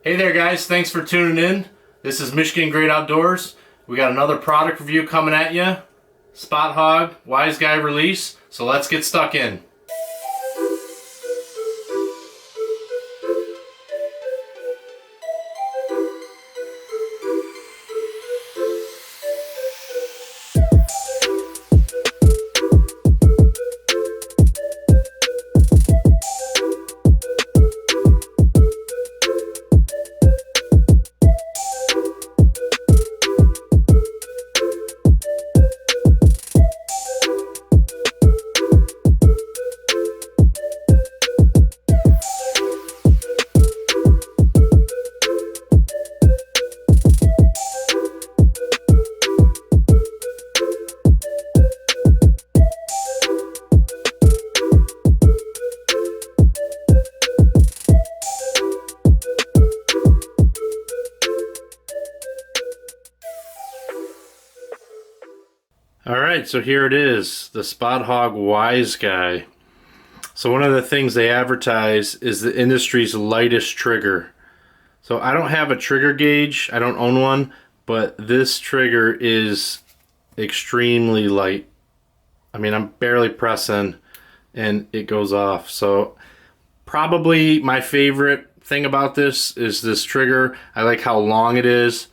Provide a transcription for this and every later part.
Hey there guys, thanks for tuning in. This is Michigan Great Outdoors. We got another product review coming at you. Spot Hogg Wiseguy release. So let's get stuck in. Alright, so here it is, the Spot Hogg Wiseguy. So one of the things they advertise is the industry's lightest trigger. So I don't have a trigger gauge, I don't own one, but this trigger is extremely light. I mean, I'm barely pressing and it goes off. So probably my favorite thing about this is this trigger. I like how long it is.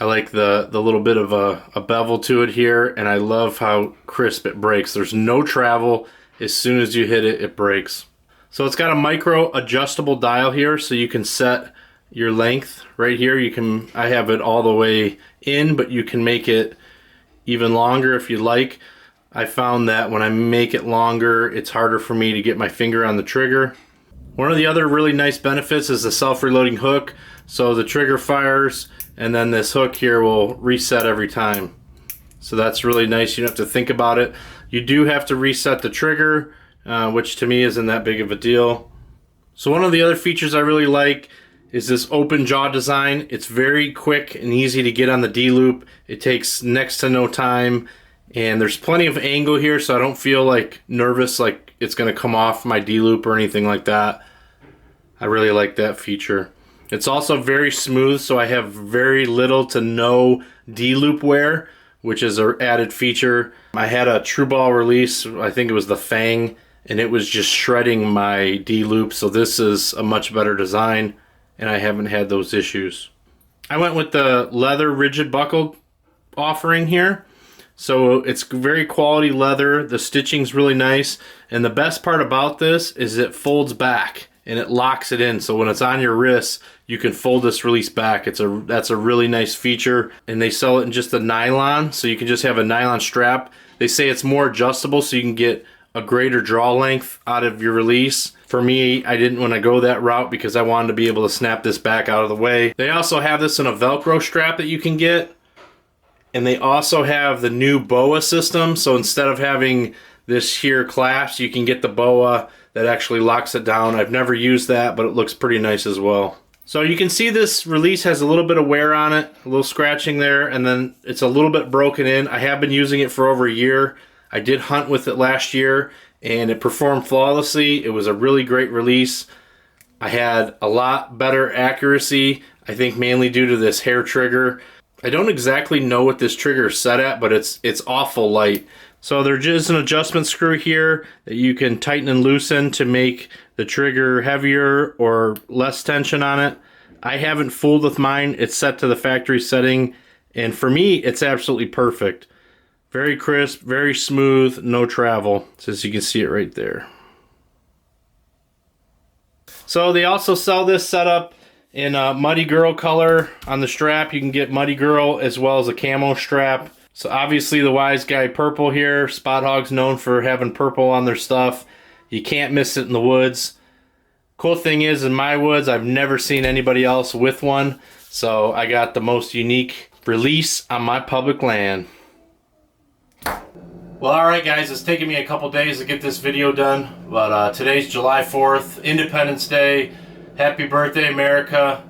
I like the little bit of a bevel to it here, and I love how crisp it breaks. There's no travel. As soon as you hit it, it breaks. So it's got a micro adjustable dial here, so you can set your length right here. I have it all the way in, but you can make it even longer if you like. I found that when I make it longer, it's harder for me to get my finger on the trigger. One of the other really nice benefits is the self-reloading hook. So the trigger fires, and then this hook here will reset every time. So that's really nice. You don't have to think about it. You do have to reset the trigger, which to me isn't that big of a deal. So one of the other features I really like is this open jaw design. It's very quick and easy to get on the D-loop. It takes next to no time, and there's plenty of angle here, so I don't feel like nervous like it's gonna come off my D-loop or anything like that. I really like that feature. It's also very smooth, so I have very little to no D-loop wear, which is an added feature. I had a True Ball release, I think it was the Fang, and it was just shredding my D-loop, so this is a much better design, and I haven't had those issues. I went with the leather rigid buckle offering here. So it's very quality leather, the stitching's really nice, and the best part about this is it folds back and it locks it in, so when it's on your wrist you can fold this release back. That's a really nice feature, and they sell it in just a nylon, so you can just have a nylon strap. They say it's more adjustable so you can get a greater draw length out of your release. For me, I didn't want to go that route because I wanted to be able to snap this back out of the way. They also have this in a Velcro strap that you can get, and they also have the new BOA system, so instead of having this here clasp, you can get the BOA that actually locks it down. I've never used that, but it looks pretty nice as well. So you can see this release has a little bit of wear on it, a little scratching there, and then it's a little bit broken in. I have been using it for over a year. I did hunt with it last year, and it performed flawlessly. It was a really great release. I had a lot better accuracy, I think mainly due to this hair trigger. I don't exactly know what this trigger is set at, but it's awful light. So there's just an adjustment screw here that you can tighten and loosen to make the trigger heavier or less tension on it. I haven't fooled with mine. It's set to the factory setting, and for me, it's absolutely perfect. Very crisp, very smooth, no travel. So as you can see it right there. So they also sell this setup in a Muddy Girl color on the strap. You can get Muddy Girl as well as a camo strap. So obviously the Wiseguy purple here. Spot Hogg's known for having purple on their stuff. You can't miss it in the woods. Cool thing is, in my woods, I've never seen anybody else with one. So I got the most unique release on my public land. Well, alright guys, it's taken me a couple days to get this video done. But today's July 4th, Independence Day. Happy birthday, America.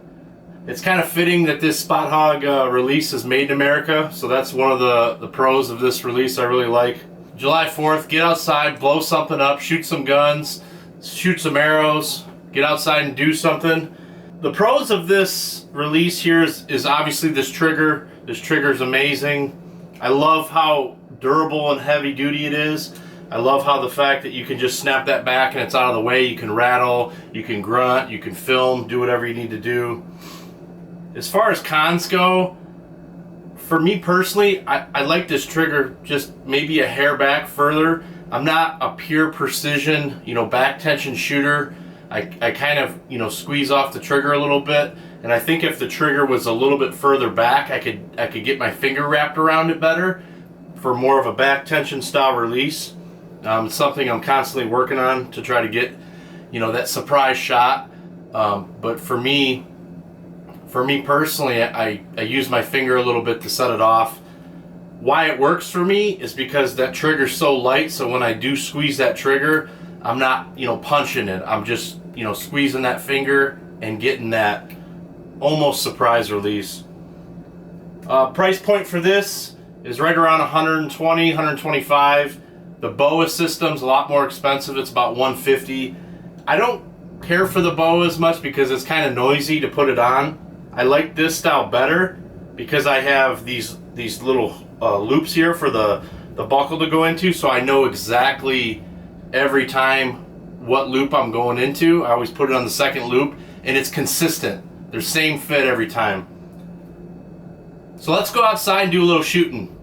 It's kind of fitting that this Spot Hogg release is made in America, so that's one of the pros of this release I really like. July 4th, get outside, blow something up, shoot some guns, shoot some arrows, get outside and do something. the pros of this release here is obviously this trigger. This trigger is amazing. I love how durable and heavy duty it is. I love how the fact that you can just snap that back and it's out of the way. You can rattle, you can grunt, you can film, do whatever you need to do. As far as cons go, for me personally, I like this trigger just maybe a hair back further. I'm not a pure precision, back tension shooter. I kind of, squeeze off the trigger a little bit, and I think if the trigger was a little bit further back, I could get my finger wrapped around it better for more of a back tension style release. It's something I'm constantly working on to try to get, that surprise shot. But for me personally, I use my finger a little bit to set it off. Why it works for me is because that trigger's so light, so when I do squeeze that trigger, I'm not, punching it. I'm just, squeezing that finger and getting that almost surprise release. Price point for this is right around 120, 125. The BOA system's a lot more expensive. It's about 150. I don't care for the BOA as much because it's kind of noisy to put it on. I like this style better because I have these little loops here for the buckle to go into, so I know exactly every time what loop I'm going into. I always put it on the second loop, and it's consistent. They're same fit every time. So let's go outside and do a little shooting.